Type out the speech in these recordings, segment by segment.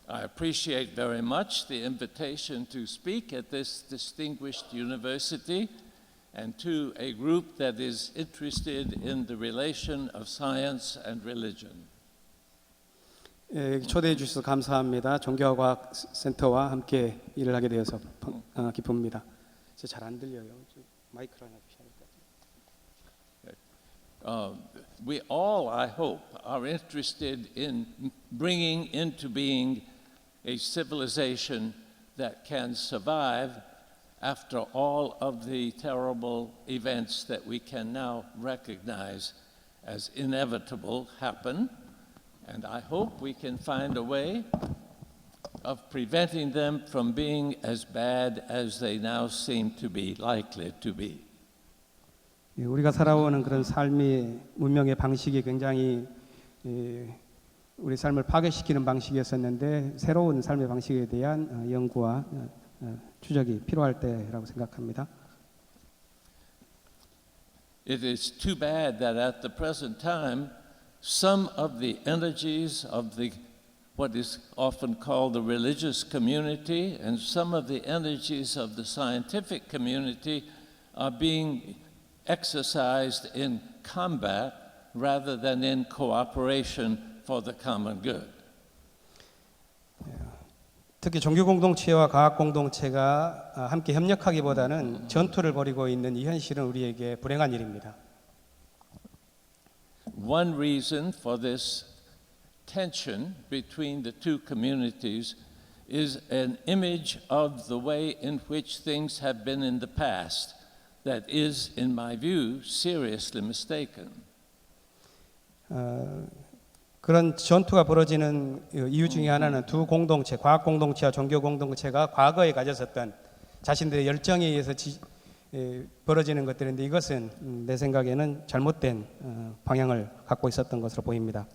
I appreciate very much the invitation to speak at this distinguished university and to a group that is interested in the relation of science and religion. 초대해 주셔서 감사합니다. 종교과학센터와 함께 일을 하게 되어서 기쁩니다. 잘 안 들려요. 마이크를 하나 주셔야 될 것 같아요. We all, I hope, are interested in bringing into being a civilization that can survive after all of the terrible events that we can now recognize as inevitable happen. And I hope we can find a way of preventing them from being as bad as they now seem to be likely to be. 우리가 살아오는 그런 삶의 문명의 방식이 굉장히 우리 삶을 파괴시키는 방식이었었는데 새로운 삶의 방식에 대한 연구와 추적이 필요할 때라고 생각합니다. It is too bad that at the present time some of the energies of the what is often called the religious community and some of the energies of the scientific community are being exercised in combat rather than in cooperation for the common good. 특히 종교 공동체와 과학 공동체가 함께 협력하기보다는 전투를 벌이고 있는 이 현실은 우리에게 불행한 일입니다. One reason for this tension between the two communities is an image of the way in which things have been in the past that is, in my view, seriously mistaken. 그런 전투가 벌어지는 이유 중에 하나는 두 공동체, 과학 공동체와 종교 공동체가 과거에 가졌었던 자신들의 열정에 의해서 벌어지는 것들인데 이것은 내 생각에는 잘못된 방향을 갖고 있었던 것으로 보입니다.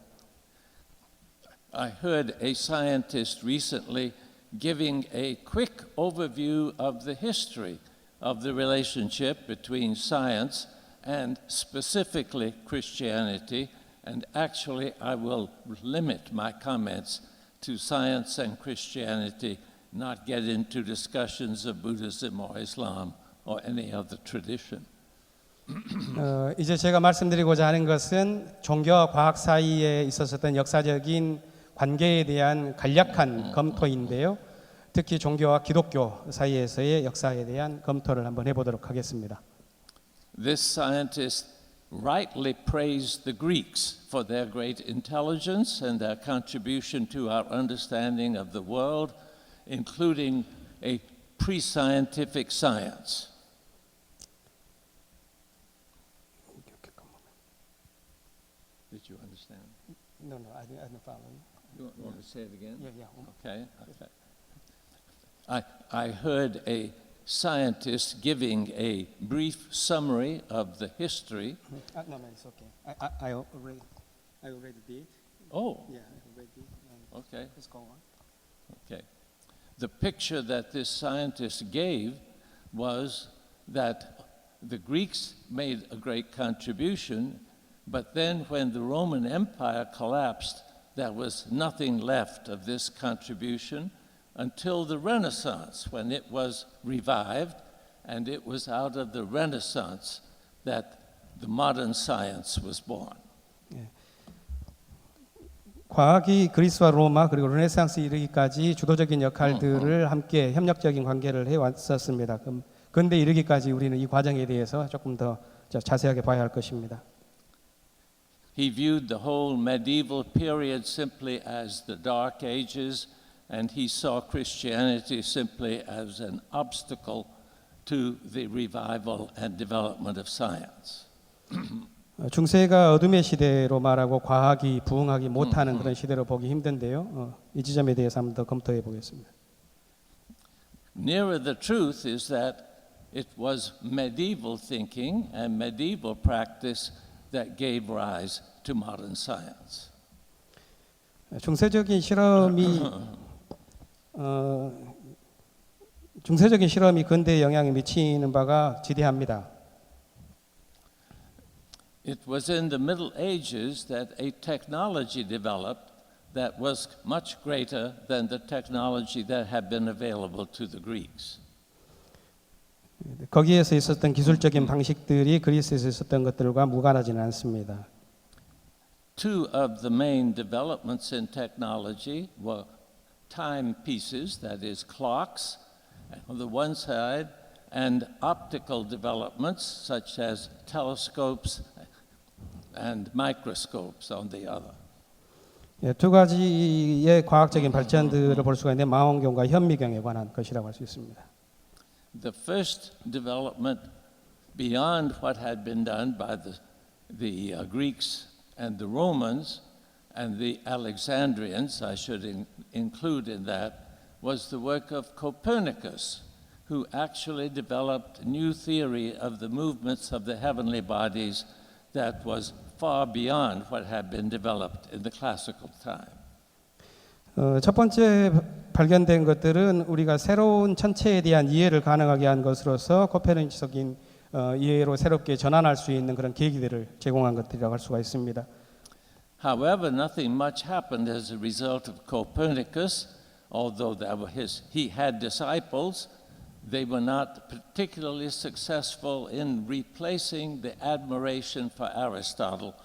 I heard a scientist recently giving a quick overview of the history of the relationship between science and specifically Christianity. And actually, I will limit my comments to science and Christianity, not get into discussions of Buddhism or Islam or any other tradition. 이제 제가 말씀드리고자 하는 것은 종교와 과학 사이에 있었던 역사적인 관계에 대한 간략한 검토인데요. 특히 종교와 기독교 사이에서의 역사에 대한 검토를 한번 해보도록 하겠습니다. This scientist rightly praised the Greeks for their great intelligence and their contribution to our understanding of the world, including a pre-scientific science. Did you understand? No, I didn't follow. You want to say it again? Yeah. Okay. I heard a scientist giving a brief summary of the history. No, it's okay. I already did. Oh. Yeah, I already. Okay. Let's go on. Okay. The picture that this scientist gave was that the Greeks made a great contribution, but then when the Roman Empire collapsed, there was nothing left of this contribution until the Renaissance, when it was revived, and it was out of the Renaissance that the modern science was born. 과학이 그리스와 로마 그리고 르네상스 이르기까지 주도적인 역할들을 함께 협력적인 관계를 해왔었습니다. 그런데 이르기까지 우리는 이 과정에 대해서 조금 더 자세하게 봐야 할 것입니다. He viewed the whole medieval period simply as the Dark Ages, and he saw Christianity simply as an obstacle to the revival and development of science. 중세가 어둠의 시대로 말하고 과학이 부흥하기 못하는 그런 시대로 보기 힘든데요. 이 지점에 대해서 한번 더 검토해 보겠습니다. Nearer the truth is that it was medieval thinking and medieval practice that gave rise to modern science. 중세적인 실험이 근대에 영향을 미치는 바가 지대합니다. It was in the Middle Ages that a technology developed that was much greater than the technology that had been available to the Greeks. 거기에서 있었던 기술적인 방식들이 그리스에서 있었던 것들과 무관하지는 않습니다. Two of the main developments in technology were timepieces, that is, clocks, on the one side, and optical developments, such as telescopes and microscopes, on the other. 두 가지의 과학적인 발전들을 볼 수가 있는데 망원경과 현미경에 관한 것이라고 할 수 있습니다. The first development, beyond what had been done by the Greeks and the Romans and the Alexandrians, I should include in that, was the work of Copernicus, who actually developed a new theory of the movements of the heavenly bodies that was far beyond what had been developed in the classical time. 첫 번째 발견된 것들은 우리가 새로운 천체에 대한 이해를 가능하게 한 것으로서 코페르니쿠스적인 이해로 새롭게 전환할 수 있는 그런 계기들을 제공한 것들이라고 할 수가 있습니다. However, nothing much happened as a result of Copernicus, although he had disciples. They were not particularly successful in replacing the admiration for Aristotle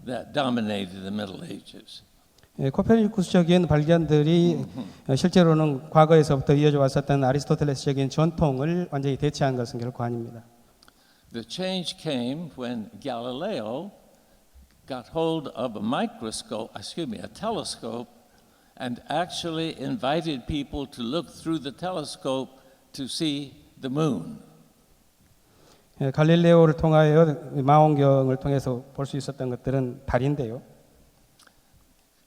that dominated the Middle Ages. 코페르니쿠스적인 발견들이 실제로는 과거에서부터 이어져 왔었던 아리스토텔레스적인 전통을 완전히 대체한 것은 결코 아닙니다. The change came when Galileo got hold of a telescope, and actually invited people to look through the telescope to see the moon. 갈릴레오를 통하여 망원경을 통해서 볼 수 있었던 것들은 달인데요.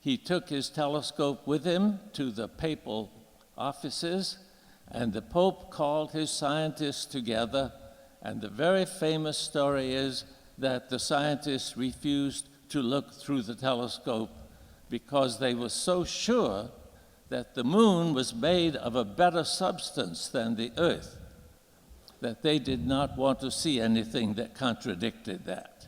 He took his telescope with him to the papal offices, and the Pope called his scientists together, and the very famous story is that the scientists refused to look through the telescope because they were so sure that the moon was made of a better substance than the earth, that they did not want to see anything that contradicted that.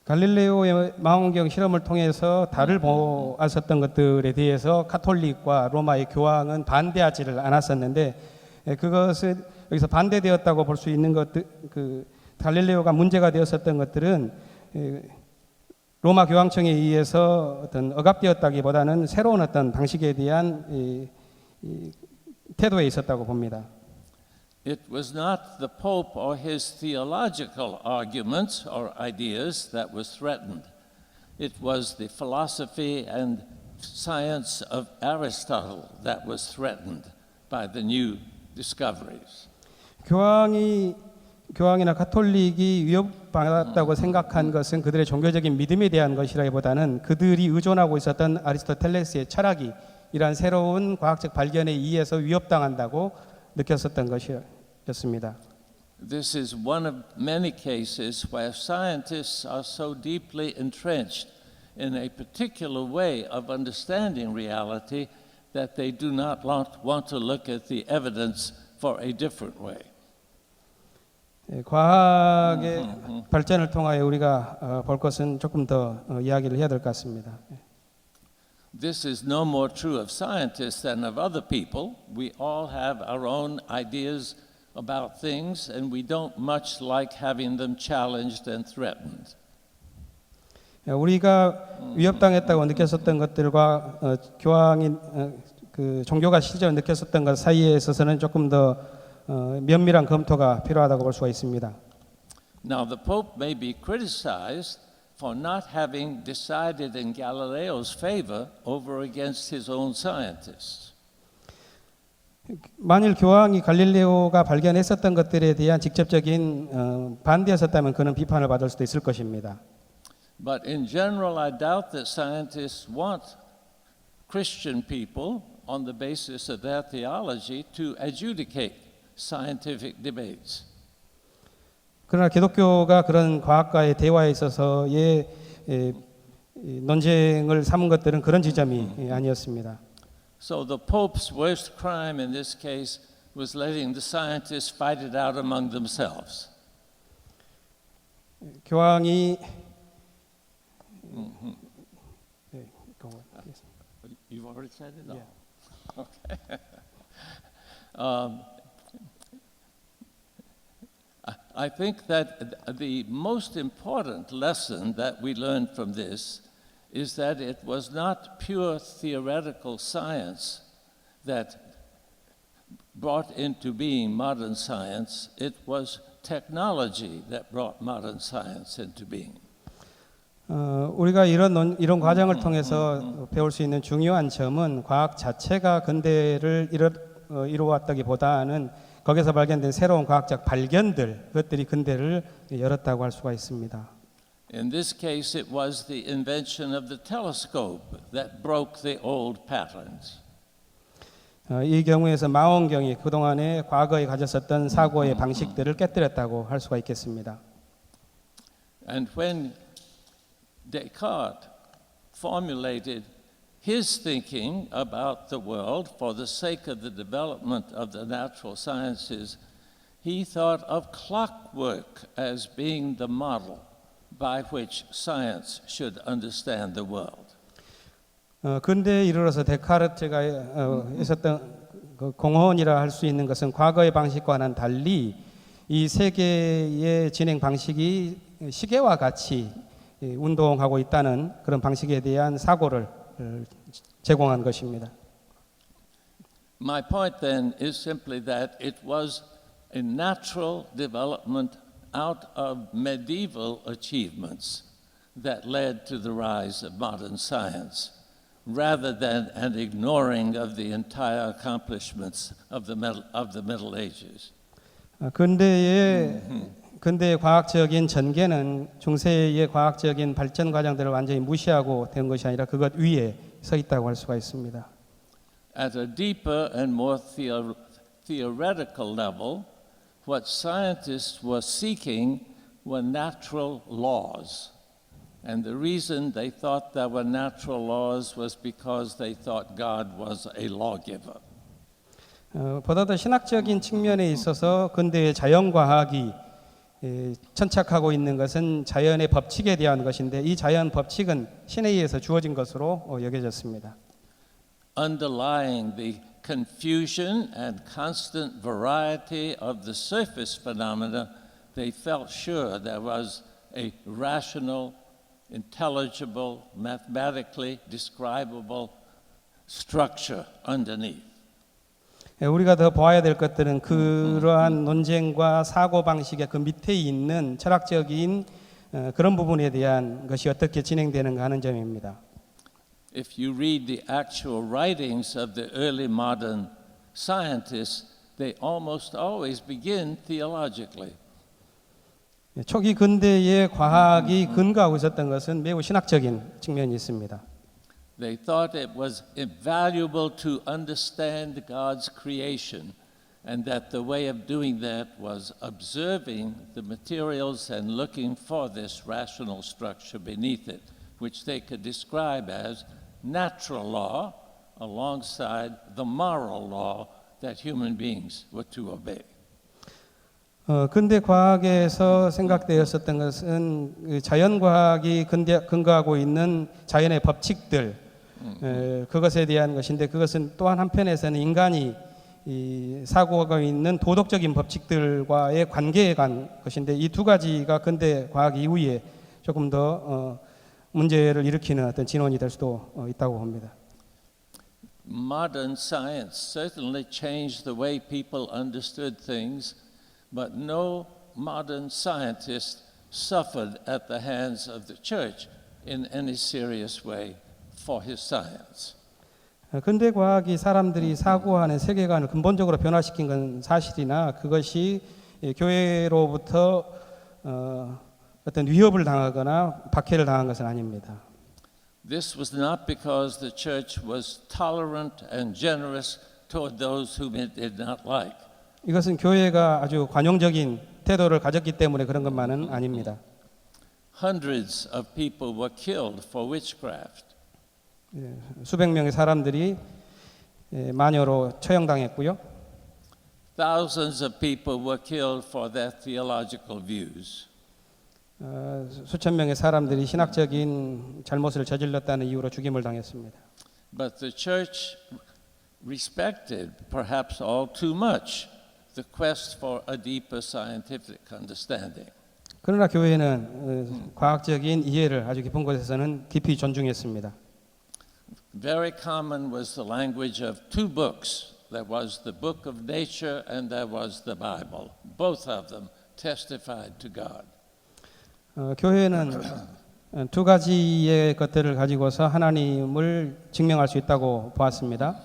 갈릴레오의 망원경 실험을 통해서 달을 보았었던 것들에 대해서 카톨릭과 로마의 교황은 반대하지를 않았었는데 그것을 여기서 반대되었다고 볼 수 있는 것들, 그 갈릴레오가 문제가 되었었던 것들은 로마 교황청에 의해서 어떤 억압되었다기보다는 새로운 어떤 방식에 대한 태도에 있었다고 봅니다. It was not the Pope or his theological arguments or ideas that was threatened. It was the philosophy and science of Aristotle that was threatened by the new discoveries. 교황이나 가톨릭이 위협받았다고 생각한 것은 그들의 종교적인 믿음에 대한 것이라기보다는 그들이 의존하고 있었던 아리스토텔레스의 철학이 이러한 새로운 과학적 발견에 의해서 위협당한다고 느꼈었던 것이었습니다. This is one of many cases where scientists are so deeply entrenched in a particular way of understanding reality that they do not want to look at the evidence for a different way. 과학의 발전을 통하여 우리가 볼 것은 조금 더 이야기를 해야 될 것 같습니다. This is no more true of scientists than of other people. We all have our own ideas about things, and we don't much like having them challenged and threatened. 우리가 위협당했다고 느꼈었던 것들과 교황이 그 종교가 실제로 느꼈었던 것 사이에 있어서는 조금 더 면밀한 검토가 필요하다고 볼 수가 있습니다. Now, the Pope may be criticized for not having decided in Galileo's favor over against his own scientists. 만일 교황이 갈릴레오가 발견했었던 것들에 대한 직접적인 반대였었다면 그는 비판을 받을 수도 있을 것입니다. But in general, I doubt that scientists want Christian people, on the basis of their theology, to adjudicate scientific debates. 그러나 기독교가 그런 과학과의 대화에 있어서의 논쟁을 삼은 것들은 그런 지점이 아니었습니다. So the Pope's worst crime in this case was letting the scientists fight it out among themselves. 교황이 You've already said it all. Yeah. Okay. um, I think that the most important lesson that we learned from this is that it was not pure theoretical science that brought into being modern science, it was technology that brought modern science into being. 우리가 이런 과정을 통해서 배울 수 있는 중요한 점은 과학 자체가 근대를 이루어왔다기보다는 거기서 발견된 새로운 과학적 발견들, 그것들이 근대를 열었다고 할 수가 있습니다. In this case, it was the invention of the telescope that broke the old patterns. 이 경우에서 망원경이 그동안에 과거에 가졌었던 사고의 방식들을 깨뜨렸다고 할 수가 있겠습니다. And when Descartes formulated his thinking about the world for the sake of the development of the natural sciences, he thought of clockwork as being the model by which science should understand the world. 근대에 이르러서 데카르트가 있었던 그 공헌이라 할 수 있는 것은 과거의 방식과는 달리 이 세계의 진행 방식이 시계와 같이 운동하고 있다는 그런 방식에 대한 사고를 제공한 것입니다. My point then is simply that it was a natural development out of medieval achievements that led to the rise of modern science, rather than an ignoring of the entire accomplishments of the Middle Ages. 근대의 과학적인 전개는 중세의 과학적인 발전 과정들을 완전히 무시하고 된 것이 아니라 그것 위에 서 있다고 할 수가 있습니다. At a deeper and more theoretical level, what scientists were seeking were natural laws. And the reason they thought there were natural laws was because they thought God was a lawgiver. 보다 더 신학적인 측면에 있어서 근대의 자연과학이 천착하고 있는 것은 자연의 법칙에 대한 것인데 이 자연 법칙은 신에 의해서 주어진 것으로 여겨졌습니다. Underlying the confusion and constant variety of the surface phenomena, they felt sure there was a rational, intelligible, mathematically describable structure underneath. 우리가 더 봐야 될 것들은 그러한 논쟁과 사고 방식의 그 밑에 있는 철학적인 그런 부분에 대한 것이 어떻게 진행되는가 하는 점입니다. If you read the actual writings of the early modern scientists, they almost always begin theologically. 초기 근대의 과학이 근거하고 있었던 것은 매우 신학적인 측면이 있습니다. They thought it was invaluable to understand God's creation, and that the way of doing that was observing the materials and looking for this rational structure beneath it, which they could describe as natural law alongside the moral law that human beings were to obey. 근대 과학에서 생각되었었던 것은 자연과학이 근거하고 있는 자연의 법칙들, 그것에 대한 것인데 그것은 또한 한편에서는 인간이 사고하고 있는 도덕적인 법칙들과의 관계에 관 것인데 이 두 가지가 근대 과학 이후에 조금 더 문제를 일으키는 어떤 진원이 될 수도 있다고 봅니다. Modern science certainly changed the way people understood things, but no modern scientist suffered at the hands of the church in any serious way for his science. 근대 과학이 사람들이 사고하는 세계관을 근본적으로 변화시킨 건 사실이나 그것이 교회로부터 어떤 위협을 당하거나 박해를 당한 것은 아닙니다. This was not because the church was tolerant and generous toward those whom it did not like. 이것은 교회가 아주 관용적인 태도를 가졌기 때문에 그런 것만은 아닙니다. Hundreds of people were killed for witchcraft. 수백 명의 사람들이 마녀로 처형당했고요. Thousands of people were killed for their theological views. 수천 명의 사람들이 신학적인 잘못을 저질렀다는 이유로 죽임을 당했습니다. But the church respected, perhaps all too much, the quest for a deeper scientific understanding. 그러나 교회는 과학적인 이해를 아주 깊은 곳에서는 깊이 존중했습니다. Very common was the language of two books. There was the book of nature and there was the Bible. Both of them testified to God. 교회는 두 가지의 것들을 가지고서 하나님을 증명할 수 있다고 보았습니다.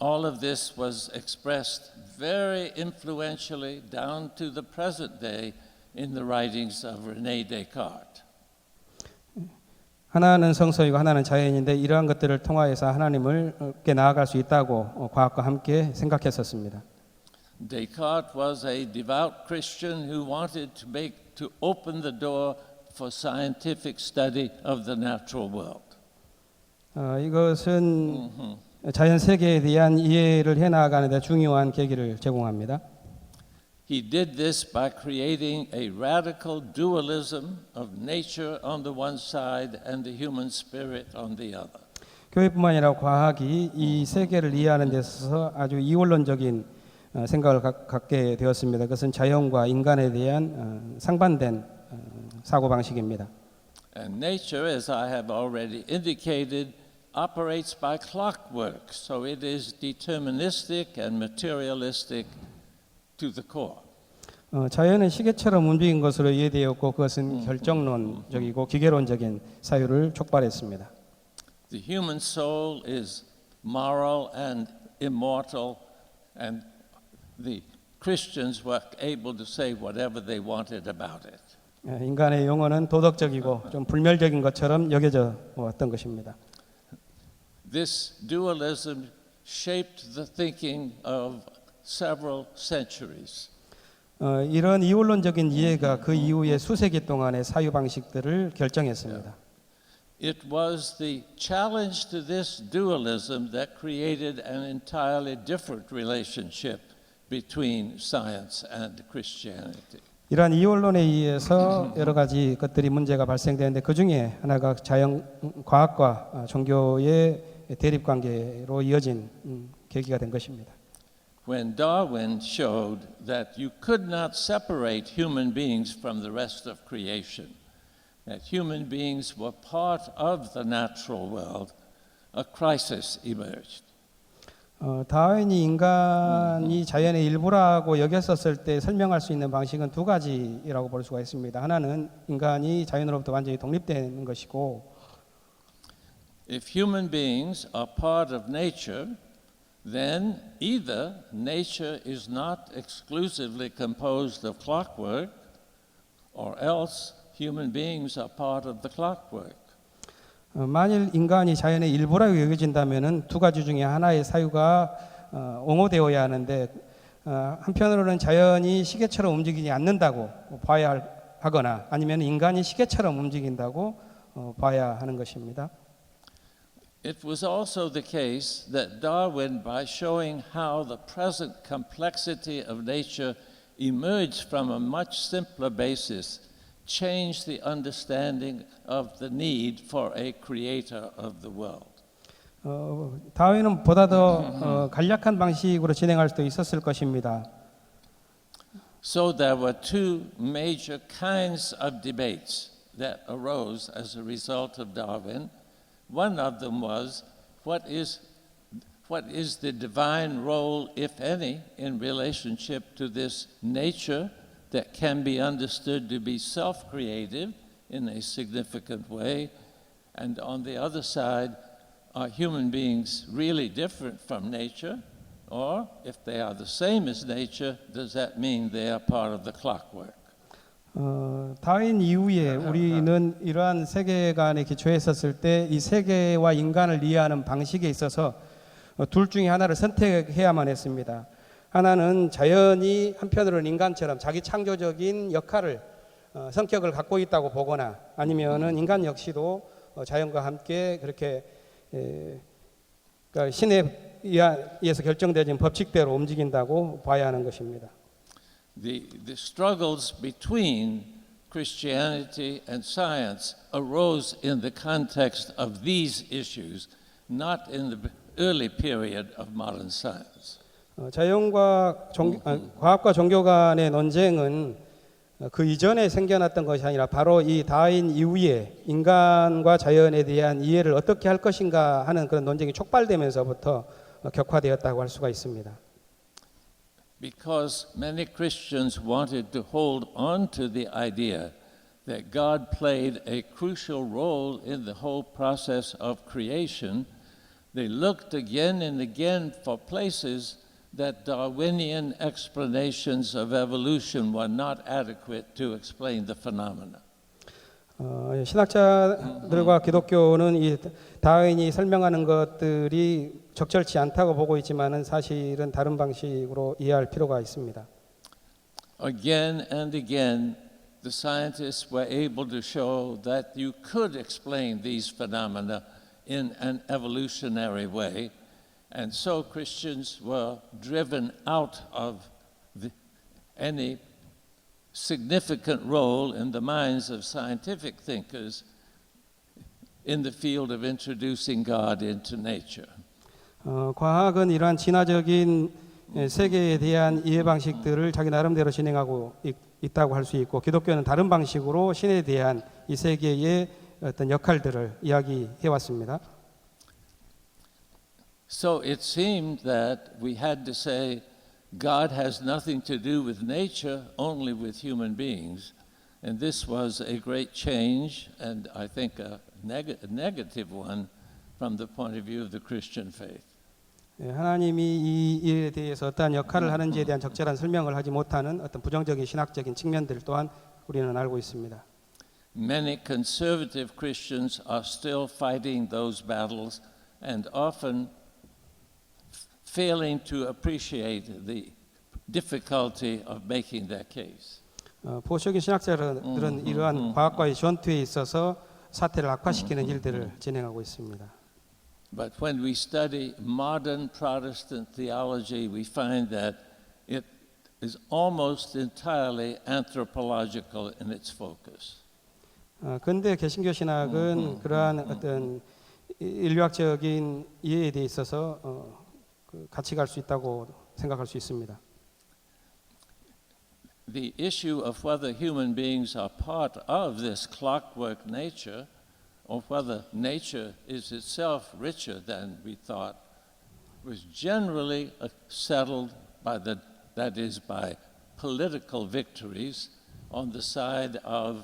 All of this was expressed very influentially down to the present day in the writings of René Descartes. 하나는 성서이고 하나는 자연인데 이러한 것들을 통하여서 하나님을께 나아갈 수 있다고 과학과 함께 생각했었습니다. Descartes was a devout Christian who wanted to open the door for scientific study of the natural world. 이것은 자연 세계에 대한 이해를 해 나가는 데 중요한 계기를 제공합니다. He did this by creating a radical dualism of nature on the one side and the human spirit on the other. 교회뿐만 아니라 과학이 이 세계를 이해하는 데 있어서 아주 이원론적인 생각을 갖게 되었습니다. 그것은 자연과 인간에 대한 상반된 사고 방식입니다. And nature, as I have already indicated, operates by clockwork, so it is deterministic and materialistic to the core. 자연은 시계처럼 움직인 것으로 이해되었고 그것은 결정론적이고 기계론적인 사유를 촉발했습니다. The human soul is moral and immortal, and the Christians were able to say whatever they wanted about it. 인간의 영혼은 도덕적이고 좀 불멸적인 것처럼 여겨져 왔던 것입니다. This dualism shaped the thinking of several centuries. 이런 이원론적인 이해가 그 이후에 수세기 동안의 사유 방식들을 결정했습니다. It was the challenge to this dualism that created an entirely different relationship between science and Christianity. 이러한 이원론에 의해서 여러 가지 것들이 문제가 발생되는데 그 중에 하나가 자연 과학과 종교의 대립 관계로 이어진 계기가 된 것입니다. When Darwin showed that you could not separate human beings from the rest of creation, that human beings were part of the natural world, a crisis emerged. 다윈이 인간이 자연의 일부라고 여겼었을 때 설명할 수 있는 방식은 두 가지라고 볼 수가 있습니다. 하나는 인간이 자연으로부터 완전히 독립되는 것이고, If human beings are part of nature, then either nature is not exclusively composed of clockwork, or else human beings are part of the clockwork. 만일 인간이 자연의 일부라고 여겨진다면은 두 가지 중에 하나의 사유가 옹호되어야 하는데 한편으로는 자연이 시계처럼 움직이지 않는다고 봐야 하거나 아니면 인간이 시계처럼 움직인다고 봐야 하는 것입니다. It was also the case that Darwin, by showing how the present complexity of nature emerged from a much simpler basis, changed the understanding of the need for a creator of the world. 다윈은 보다 더 간략한 방식으로 진행할 수도 있었을 것입니다. So there were two major kinds of debates that arose as a result of Darwin. One of them was, what is the divine role, if any, in relationship to this nature that can be understood to be self-creative in a significant way? And on the other side, are human beings really different from nature? Or if they are the same as nature, does that mean they are part of the clockwork? 다윈 이후에 우리는 이러한 세계관에 기초했었을 때 이 세계와 인간을 이해하는 방식에 있어서 둘 중에 하나를 선택해야만 했습니다. 하나는 자연이 한편으로는 인간처럼 자기 창조적인 역할을 성격을 갖고 있다고 보거나 아니면은 인간 역시도 자연과 함께 그렇게 그러니까 신에 의해서 결정되어진 법칙대로 움직인다고 봐야 하는 것입니다. The struggles between Christianity and science arose in the context of these issues, not in the early period of modern science. 과학과 종교 간의 논쟁은 그 이전에 생겨났던 것이 아니라 바로 이 다윈 이후에 인간과 자연에 대한 이해를 어떻게 할 것인가 하는 그런 논쟁이 촉발되면서부터 격화되었다고 할 수가 있습니다. Because many Christians wanted to hold on to the idea that God played a crucial role in the whole process of creation, they looked again and again for places that Darwinian explanations of evolution were not adequate to explain the phenomena. 신학자들과 기독교는 이 다윈이 설명하는 것들이 적절치 않다고 보고 있지만은 사실은 다른 방식으로 이해할 필요가 있습니다. Again and again, the scientists were able to show that you could explain these phenomena in an evolutionary way, and so Christians were driven out of any significant role in the minds of scientific thinkers in the field of introducing God into nature. 과학은 이러한 진화적인 세계에 대한 이해 방식들을 자기 나름대로 진행하고 있다고 할 수 있고, 기독교는 다른 방식으로 신에 대한 이 세계의 어떤 역할들을 이야기해 왔습니다. So it seemed that we had to say God has nothing to do with nature, only with human beings. And this was a great change, and I think a negative one from the point of view of the Christian faith. 하나님이 이 일에 대해서 어떠한 역할을 하는지에 대한 적절한 설명을 하지 못하는 어떤 부정적인 신학적인 측면들 또한 우리는 알고 있습니다. Many conservative Christians are still fighting those battles and often failing to appreciate the difficulty of making their case. 보수적인 신학자들은 이러한 과학과의 전투에 있어서 사태를 악화시키는 일들을 진행하고 있습니다. But when we study modern Protestant theology, we find that it is almost entirely anthropological in its focus. 근대 개신교 신학은 그러한 어떤 인류학적인 이해에 대해 있어서 같이 갈 수 있다고 생각할 수 있습니다. The issue of whether human beings are part of this clockwork nature or whether nature is itself richer than we thought was generally settled by by political victories on the side of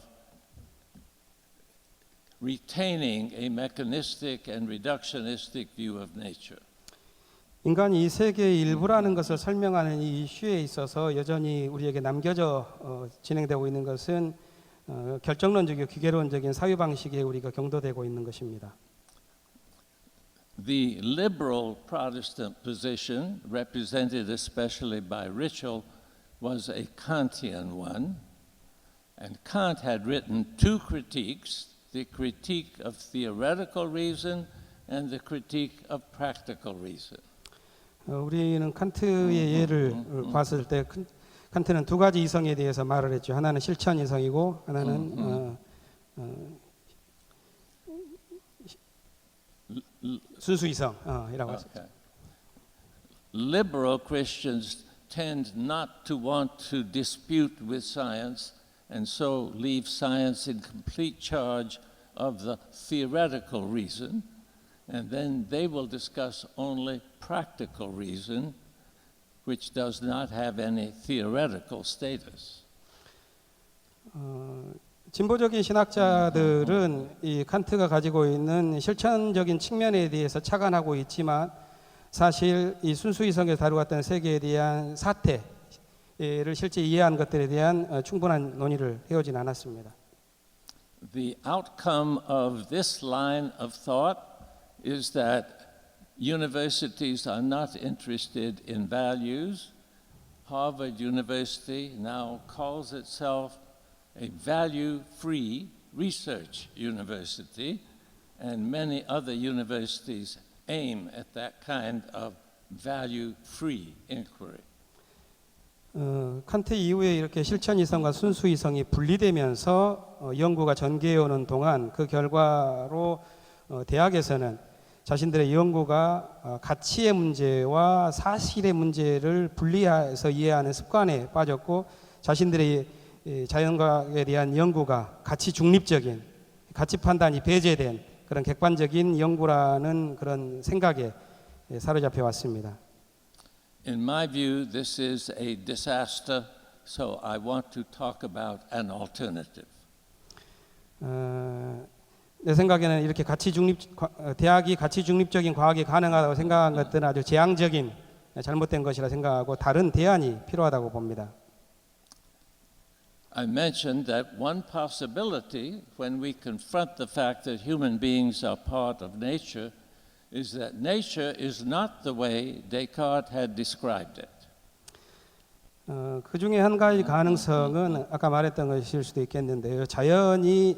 retaining a mechanistic and reductionistic view of nature. 인간이 이 세계의 일부라는 것을 설명하는 이 이슈에 있어서 여전히 우리에게 남겨져 진행되고 있는 것은 결정론적이고 기계론적인 사유 방식에 우리가 경도되고 있는 것입니다. The liberal Protestant position, represented especially by Ritschl, was a Kantian one, and Kant had written two critiques, the critique of theoretical reason and the critique of practical reason. 우리는 칸트의 예를 봤을 때 칸트는 두 가지 이성에 대해서 말을 했죠. 하나는 실천 이성이고 하나는 순수 이성이라고 했었죠. Okay. Liberal Christians tend not to want to dispute with science and so leave science in complete charge of the theoretical reason, and then they will discuss only practical reason, which does not have any theoretical status. 진보적인 신학자들은 이 칸트가 가지고 있는 실천적인 측면에 대해서 착안하고 있지만 사실 이 순수 이성에서 다루었던 세계에 대한 사태를 실제 이해한 것들에 대한 충분한 논의를 해오진 않았습니다. The outcome of this line of thought is that universities are not interested in values. Harvard University now calls itself a value-free research university, and many other universities aim at that kind of value-free inquiry. 칸트 이후에 이렇게 실천 이성과 순수 이성이 분리되면서 연구가 전개해 오는 동안 그 결과로 대학에서는 자신들의 연구가 가치의 문제와 사실의 문제를 분리해서 이해하는 습관에 빠졌고 자신들의 자연과학에 대한 연구가 가치 중립적인 가치 판단이 배제된 그런 객관적인 연구라는 그런 생각에 사로잡혀 왔습니다. In my view, this is a disaster, so I want to talk about an alternative. 내 생각에는 이렇게 대학이 가치 중립적인 과학이 가능하다고 생각한 것들은 아주 재앙적인 잘못된 것이라 생각하고 다른 대안이 필요하다고 봅니다. I mentioned that one possibility when we confront the fact that human beings are part of nature is that nature is not the way Descartes had described it. 그 중에 한 가지 가능성은 아까 말했던 것일 수도 있겠는데요. 자연의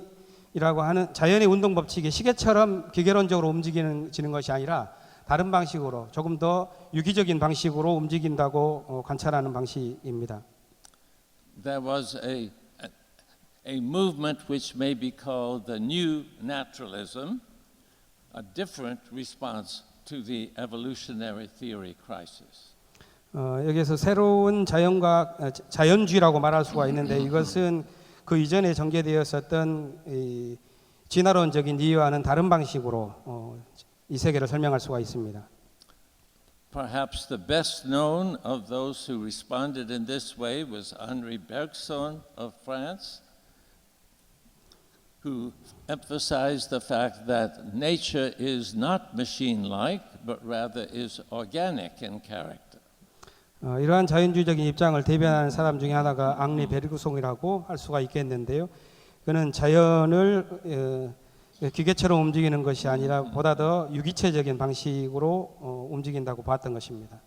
운동 법칙이 시계처럼 기계론적으로 움직이는 것이 아니라 다른 방식으로 조금 더 유기적인 방식으로 움직인다고 관찰하는 방식입니다. There was a movement which may be called the new naturalism, a different response to the evolutionary theory crisis. 여기서 새로운 자연주의라고 말할 수가 있는데 이것은 그 이전에 전개되었었던 이 진화론적인 이해와는 다른 방식으로 이 세계를 설명할 수가 있습니다. Perhaps the best known of those who responded in this way was Henri Bergson of France, who emphasized the fact that nature is not machine-like, but rather is organic in character. 이러한 자연주의적인 입장을 대변하는 사람 중에 하나가 앙리 베르그송이라고 할 수가 있겠는데요. 그는 자연을 기계처럼 움직이는 것이 아니라 보다 더 유기체적인 방식으로 움직인다고 봤던 것입니다.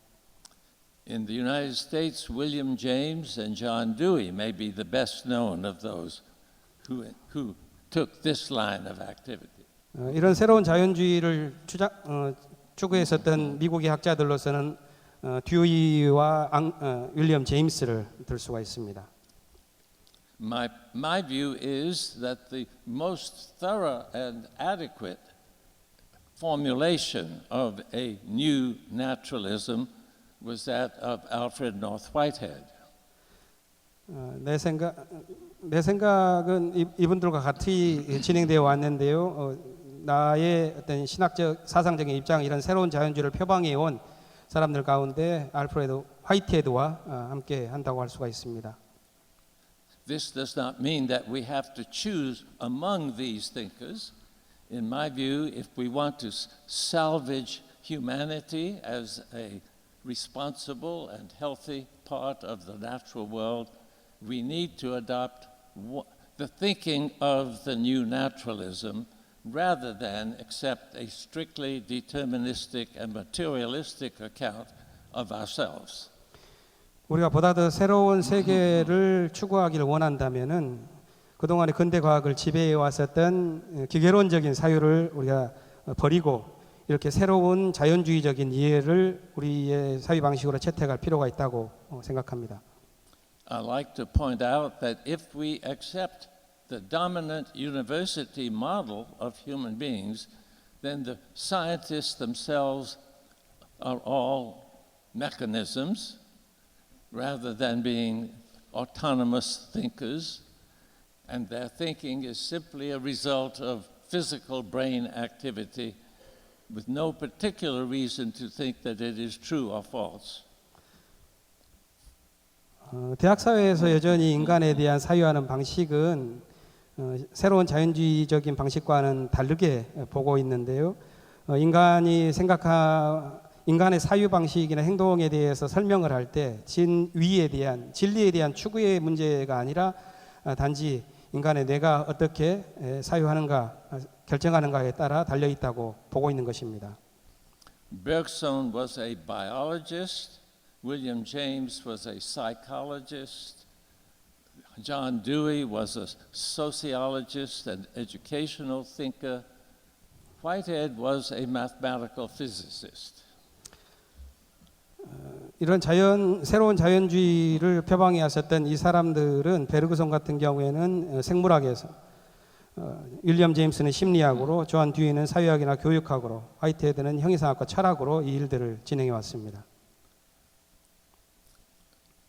In the United States, William James and John Dewey may be the best known of those who took this line of activity. 이런 새로운 자연주의를 추구했었던 미국의 학자들로서는 듀이와 윌리엄 제임스를 들 수가 있습니다. My view is that the most thorough and adequate formulation of a new naturalism was that of Alfred North Whitehead. 내 생각은 이분들과 같이 진행되어 왔는데요. 나의 어떤 신학적 사상적인 입장 이런 새로운 자연주의를 표방해 온 사람들 가운데 알프레드 화이트헤드와 함께 한다고 할 수가 있습니다. This does not mean that we have to choose among these thinkers. In my view, if we want to salvage humanity as a responsible and healthy part of the natural world, we need to adopt the thinking of the new naturalism rather than accept a strictly deterministic and materialistic account of ourselves. 우리가 보다 더 새로운 세계를 추구하기를 원한다면은 그동안의 근대 과학을 지배해 왔었던 기계론적인 사유를 우리가 버리고 이렇게 새로운 자연주의적인 이해를 우리의 사유 방식으로 채택할 필요가 있다고 생각합니다. I'd like to point out that if we accept the dominant university model of human beings, then the scientists themselves are all mechanisms rather than being autonomous thinkers, and their thinking is simply a result of physical brain activity with no particular reason to think that it is true or false. 대학 사회에서 여전히 인간에 대한 사유하는 방식은 새로운 자연주의적인 방식과는 다르게 보고 있는데요. 인간의 사유 방식이나 행동에 대해서 설명을 할 때 진리에 대한 추구의 문제가 아니라 단지 인간의 뇌가 어떻게 사유하는가 결정하는가에 따라 달려 있다고 보고 있는 것입니다. Bergson was a biologist. William James was a psychologist. John Dewey was a sociologist and educational thinker. Whitehead was a mathematical physicist. 이런 새로운 자연주의를 표방해 왔었던 이 사람들은 베르그송 같은 경우에는 생물학에서, 윌리엄 제임스는 심리학으로, 조한 듀이는 사회학이나 교육학으로, 화이트헤드는 형이상학과 철학으로 이 일들을 진행해 왔습니다.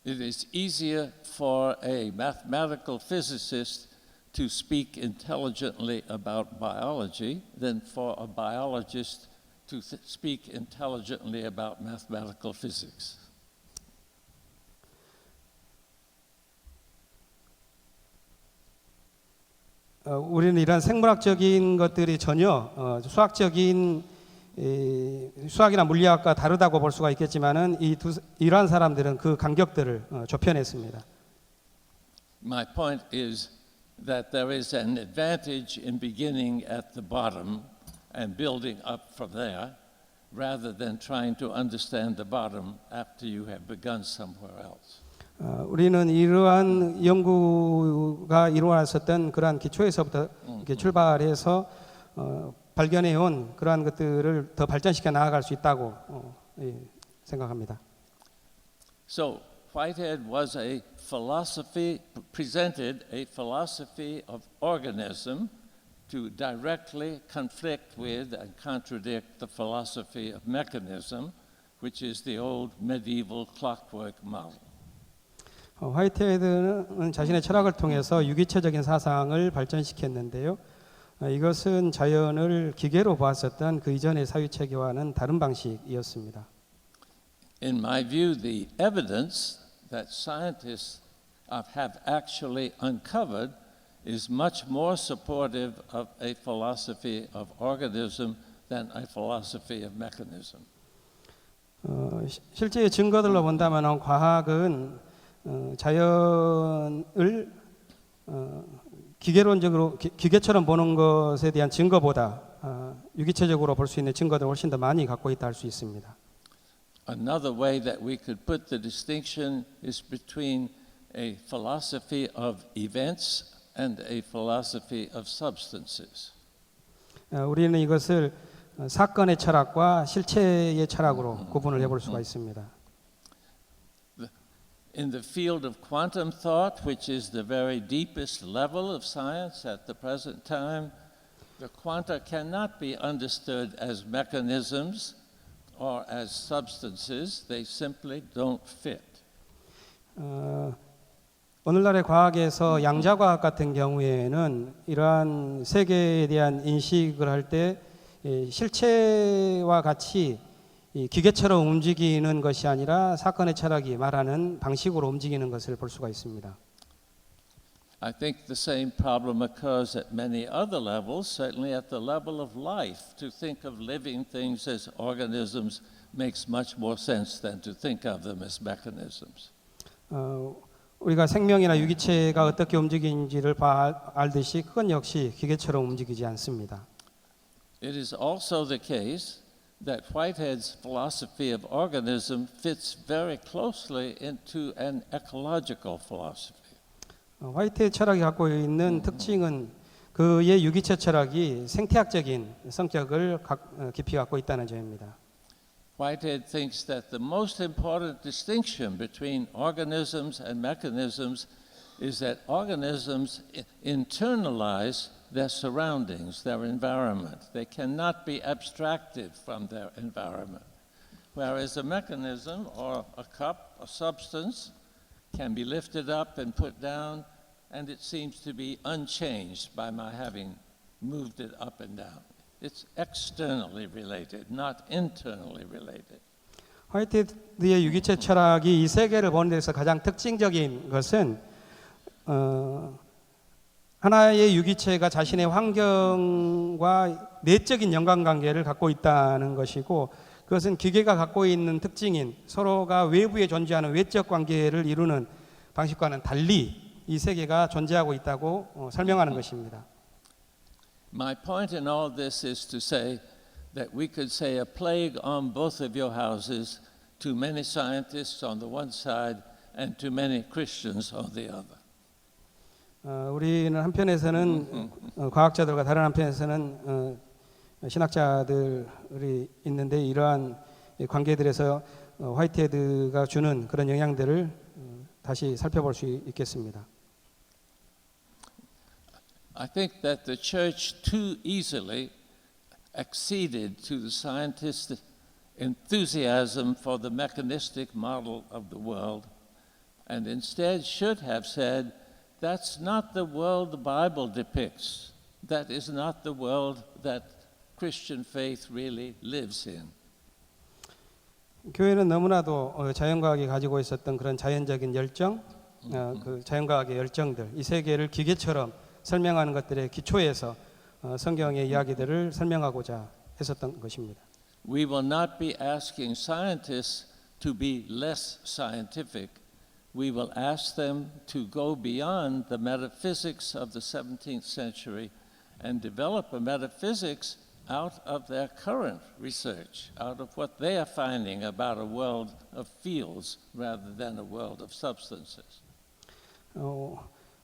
It is easier for a mathematical physicist to speak intelligently about biology than for a biologist to speak intelligently about mathematical physics. 우리는 이런 생물학적인 것들이 전혀 수학이나 물리학과 다르다고 볼 수가 있겠지만은 이러한 사람들은 그 간격들을 좁혀냈습니다. My point is that there is an advantage in beginning at the bottom and building up from there, rather than trying to understand the bottom after you have begun somewhere else. 우리는 이러한 연구가 이루어졌던 그러한 기초에서부터 이렇게 출발해서 발견해온 그러한 것들을 더 발전시켜 나아갈 수 있다고 생각합니다. So Whitehead presented a philosophy of organism to directly conflict with and contradict the philosophy of mechanism, which is the old medieval clockwork model. 화이트헤드는 자신의 철학을 통해서 유기체적인 사상을 발전시켰는데요. 이것은 자연을 기계로 보았었던 그 이전의 사유체계와는 다른 방식이었습니다. In my view, the evidence that scientists have actually uncovered is much more supportive of a philosophy of organism than a philosophy of mechanism. 실제의 증거들로 본다면 과학은 자연을 기계처럼 보는 것에 대한 증거보다 유기체적으로 볼 수 있는 증거들을 훨씬 더 많이 갖고 있다 할 수 있습니다. Another way that we could put the distinction is between a philosophy of events and a philosophy of substances. 우리는 이것을 사건의 철학과 실체의 철학으로 구분을 해볼 수가 있습니다. In the field of quantum thought, which is the very deepest level of science at the present time, the quanta cannot be understood as mechanisms or as substances. They simply don't fit. 오늘날의 과학에서 양자과학 같은 경우에는 이러한 세계에 대한 인식을 할 때 실체와 같이 기계처럼 움직이는 것이 아니라 사건의 철학이 말하는 방식으로 움직이는 것을 볼 수가 있습니다. I think the same problem occurs at many other levels, certainly at the level of life. To think of living things as organisms makes much more sense than to think of them as mechanisms. 우리가 생명이나 유기체가 어떻게 움직이는지를 알듯이 그건 역시 기계처럼 움직이지 않습니다. It is also the case that Whitehead's philosophy of organism fits very closely into an ecological philosophy. 화이트헤드 철학이 갖고 있는 특징은 그의 유기체 철학이 생태학적인 성격을 깊이 갖고 있다는 점입니다. Whitehead thinks that the most important distinction between organisms and mechanisms is that organisms internalize their surroundings, their environment. They cannot be abstracted from their environment. Whereas a mechanism or a cup, a substance, can be lifted up and put down, and it seems to be unchanged by my having moved it up and down. It's externally related, not internally related. 화이트헤드의 유기체 철학이 이 세계를 보는 데서 가장 특징적인 것은 하나의 유기체가 자신의 환경과 내적인 연관관계를 갖고 있다는 것이고, 그것은 기계가 갖고 있는 특징인 서로가 외부에 존재하는 외적 관계를 이루는 방식과는 달리 이 세계가 존재하고 있다고 설명하는 것입니다. My point in all this is to say that we could say a plague on both of your houses, too many scientists on the one side and too many Christians on the other. 우리는 한편에서는 과학자들과 다른 한편에서는 신학자들이 있는데, 이러한 관계들에서 화이트헤드가 주는 그런 영향들을 다시 살펴볼 수 있겠습니다. I think that the church too easily acceded to the scientists' enthusiasm for the mechanistic model of the world and instead should have said, that's not the world the Bible depicts. That is not the world that Christian faith really lives in. 교회는 너무나도 자연과학이 가지고 있었던 그런 자연적인 열정, 그 자연과학의 열정들, 이 세계를 기계처럼 설명하는 것들의 기초에서 성경의 이야기들을 설명하고자 했었던 것입니다. We will not be asking scientists to be less scientific. We will ask them to go beyond the metaphysics of the 17th century and develop a metaphysics out of their current research, out of what they are finding about a world of fields rather than a world of substances.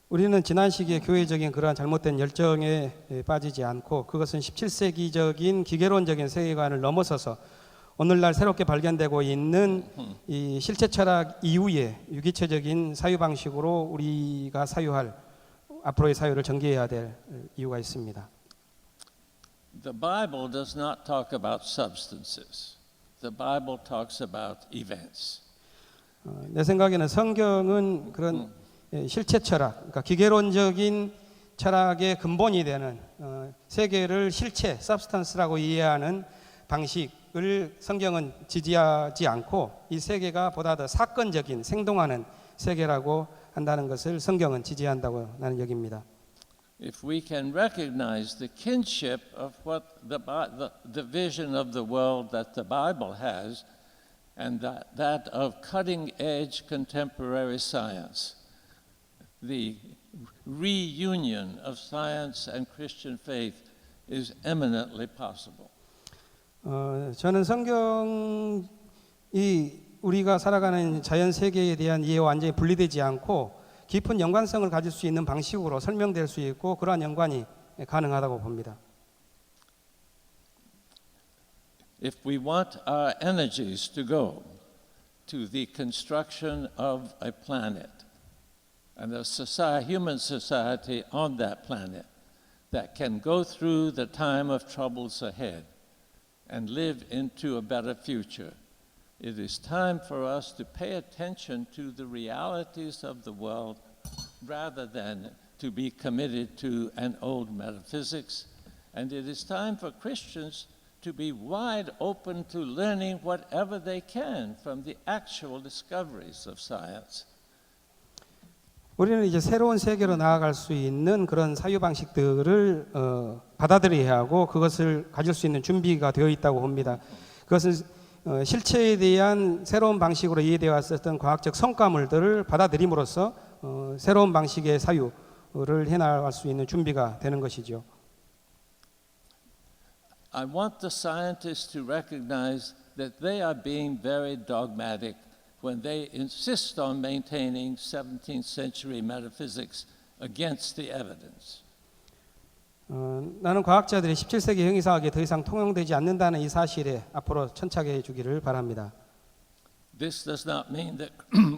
우리는 지난 시기에 교회적인 그러한 잘못된 열정에 빠지지 않고 그것은 17세기적인 기계론적인 세계관을 넘어서서 오늘날 새롭게 발견되고 있는 이 실체 철학 이후의 유기체적인 사유 방식으로 우리가 사유할 앞으로의 사유를 전개해야 될 이유가 있습니다. The Bible does not talk about substances. The Bible talks about events. 내 생각에는 성경은 그런 실체 철학, 그러니까 기계론적인 철학의 근본이 되는 세계를 실체, substance라고 이해하는 방식을 성경은 지지하지 않고 이 세계가 보다 더 사건적인 생동하는 세계라고 한다는 것을 성경은 지지한다고 나는 여깁니다. If we can recognize the kinship of what the vision of the world that the Bible has and that of cutting-edge contemporary science, the reunion of science and Christian faith is eminently possible. 저는 성경이 우리가 살아가는 자연 세계에 대한 이해와 완전히 분리되지 않고 깊은 연관성을 가질 수 있는 방식으로 설명될 수 있고 그러한 연관이 가능하다고 봅니다. If we want our energies to go to the construction of a planet and a human society on that planet that can go through the time of troubles ahead and live into a better future, it is time for us to pay attention to the realities of the world rather than to be committed to an old metaphysics. And it is time for Christians to be wide open to learning whatever they can from the actual discoveries of science. 우리는 이제 새로운 세계로 나아갈 수 있는 그런 사유 방식들을 받아들여야 하고 그것을 가질 수 있는 준비가 되어 있다고 봅니다. 그것은 실체에 대한 새로운 방식으로 이해되어 왔었던 과학적 성과물들을 받아들임으로써 새로운 방식의 사유를 해나갈 수 있는 준비가 되는 것이죠. I want the scientists to recognize that they are being very dogmatic when they insist on maintaining 17th century metaphysics against the evidence. 나는 과학자들이 17세기 형이사학에 더 이상 통용되지 않는다는 이 사실에 앞으로 천착해 주기를 바랍니다. This does not mean that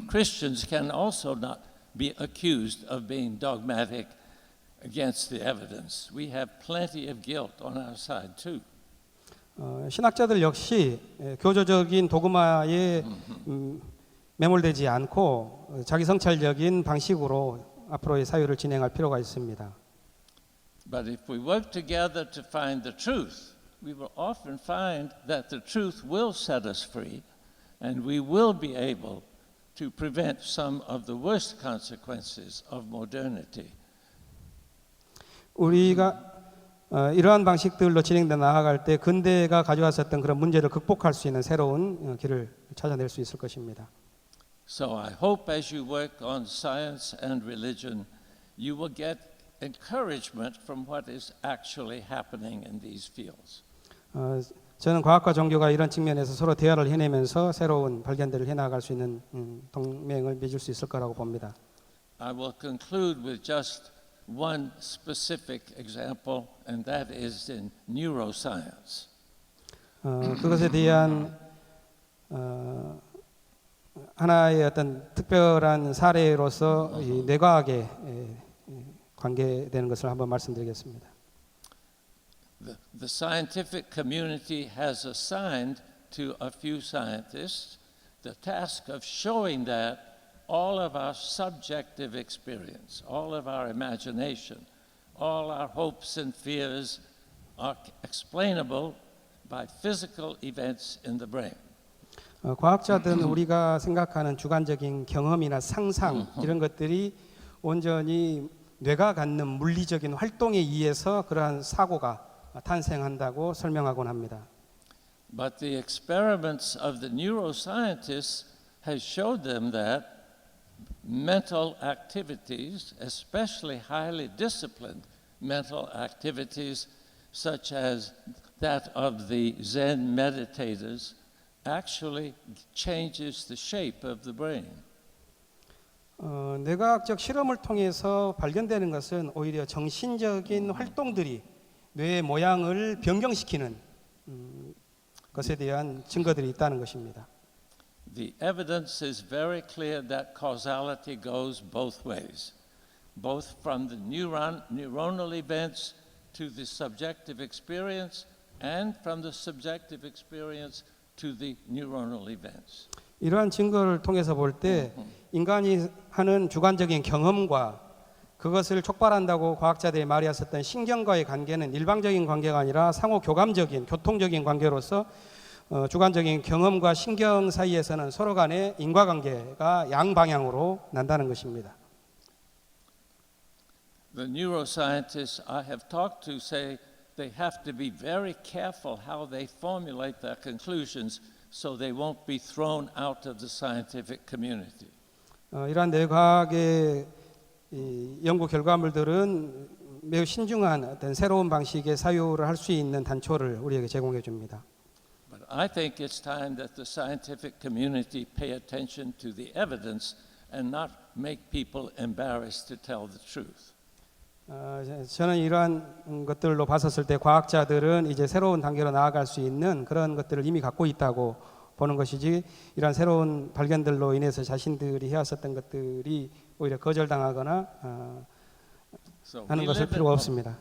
Christians can also not be accused of being dogmatic against the evidence. We have plenty of guilt on our side too. 신학자들 역시 교조적인 도그마에 매몰되지 않고 자기 성찰적인 방식으로 앞으로의 사유를 진행할 필요가 있습니다. But if we work together to find the truth, we will often find that the truth will set us free and we will be able to prevent some of the worst consequences of modernity. 우리가 이러한 방식들로 진행돼 나아갈 때 근대가 가져왔었던 그런 문제를 극복할 수 있는 새로운 길을 찾아낼 수 있을 것입니다. So I hope as you work on science and religion, you will get encouragement from what is actually happening in these fields. 저는 과학과 종교가 이런 측면에서 서로 대화를 해내면서 새로운 발견들을 해나갈 수 있는 동맹을 맺을 수 있을 거라고 봅니다. I will conclude with just one specific example, and that is in neuroscience. 그것에 대한 하나의 어떤 특별한 사례로서 이 뇌과학에 관계되는 것을 한번 말씀드리겠습니다. The scientific community has assigned to a few scientists the task of showing that all of our subjective experience, all of our imagination, all our hopes and fears are explainable by physical events in the brain. 과학자들은 우리가 생각하는 주관적인 경험이나 상상 이런 것들이 온전히 뇌가 갖는 물리적인 활동에 의해서 그러한 사고가 탄생한다고 설명하곤 합니다. But the experiments of the neuroscientists has showed them that mental activities, especially highly disciplined mental activities such as that of the Zen meditators, actually changes the shape of the brain. 뇌과학적 실험을 통해서 발견되는 것은 오히려 정신적인 활동들이 뇌의 모양을 변경시키는 것에 대한 증거들이 있다는 것입니다. The evidence is very clear that causality goes both ways, both from the neuronal events to the subjective experience and from the subjective experience to the neuronal events. 이러한 증거를 통해서 볼 때 인간이 하는 주관적인 경험과 그것을 촉발한다고 과학자들이 말하였었던 신경과의 관계는 일방적인 관계가 아니라 상호 교감적인 교통적인 관계로서 주관적인 경험과 신경 사이에서는 서로 간의 인과관계가 양방향으로 난다는 것입니다. The neuroscientists I have talked to say they have to be very careful how they formulate their conclusions so they won't be thrown out of the scientific community. 이러한 뇌과학의 연구 결과물들은 매우 신중한 어떤 새로운 방식의 사유를 할 수 있는 단초를 우리에게 제공해 줍니다. But I think it's time that the scientific community pay attention to the evidence and not make people embarrassed to tell the truth. 저는 이러한 것들로 봤었을 때 과학자들은 이제 새로운 단계로 나아갈 수 있는 그런 것들을 이미 갖고 있다고 보는 것이지 이러한 새로운 발견들로 인해서 자신들이 해왔었던 것들이 오히려 거절당하거나 하는 것을 필요가 없습니다.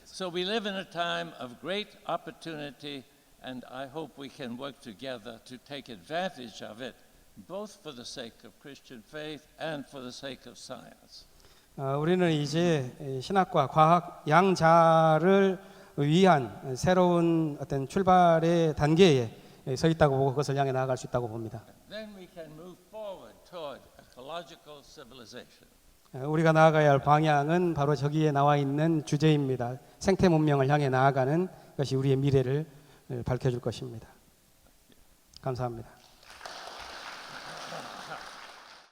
So we live in a time of great opportunity and I hope we can work together to take advantage of it both for the sake of Christian faith and for the sake of science. 우리는 이제 신학과 과학 양자를 위한 새로운 어떤 출발의 단계에 서 있다고 보고 그것을 향해 나아갈 수 있다고 봅니다. Then we can move forward toward ecological civilization. 우리가 나아가야 할 방향은 바로 저기에 나와 있는 주제입니다. 생태 문명을 향해 나아가는 것이 우리의 미래를 밝혀줄 것입니다. 감사합니다.